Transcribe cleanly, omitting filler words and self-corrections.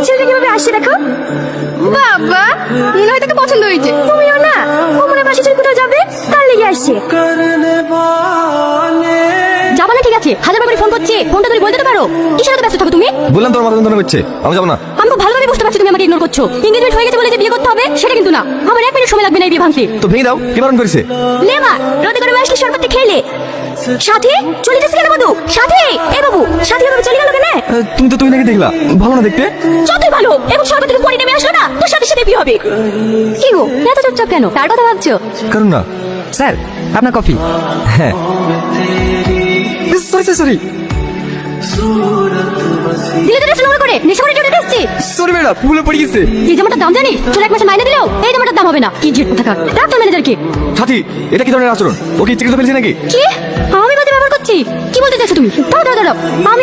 ছেলেটা কিভাবে আসছে দেখো। বাবা মনে হয় তাকে পছন্দ হয়েছে। তুমিও না, ও মনে হয় বাসি ছেড়ে কোথাও যাবে, তার লেগে আসছে। যাবা না ঠিক আছে, হাজারবার করে ফোন করছে, ফোনটা তুমি বলতে তো পারো। কিসের এত ব্যস্ত থাকো তুমি? বললাম তোর মাথা যন্ত্রণা করছে, আমি যাবো না। আমি খুব ভালোভাবে বুঝতে পারছি তুমি আমাকে ইগনোর করছো। এঙ্গেজমেন্ট হয়ে গেছে বলে যে বিয়ে করতে হবে সেটা কিন্তু না। আমার 1 মিনিট সময় লাগবে না এই বিয়ে ভাঙতে। তো ভেঙে দাও, কি বারণ করেছে? লেবা রোদে করে আসলে শরবতটা খেলে সাথী চলে যাচ্ছে কেন বধু? সাথী এ বাবু, সাথী বাবু চলে গেল কেন? তুমি তো তুই নাকি দেখলা ভালো না দেখতে? যতই ভালো এবং শরবত থেকে পরি নেমে আসলো না, তোর সাথে সাথে বিয়ে হবে। কি গো এত চুপচাপ কেন? তার কথা ভাবছো? কারণ না। স্যার আপনার কফি। হ্যাঁ সরি সরি দিলে দিলে স্লো করে নেশা করে চলে আসছি। সরি ম্যাডাম, ভুলে পড়ে গেছে। এই জামাটার দাম জানিস? তোর 1 মাসে মাইনে দিলেও এই জামাটার দাম হবে না। কি জিত থাকা ডাক তোর ম্যানেজারকে। সাথী, এটা কি ধরনের আচরণ? ওকে চিকিৎসা ফেলছে নাকি? কি আমি বাদে ব্যবহার করছি? কি বলতে চাইছো তুমি? দাঁড়াও দাঁড়াও দাঁড়াও, আমিও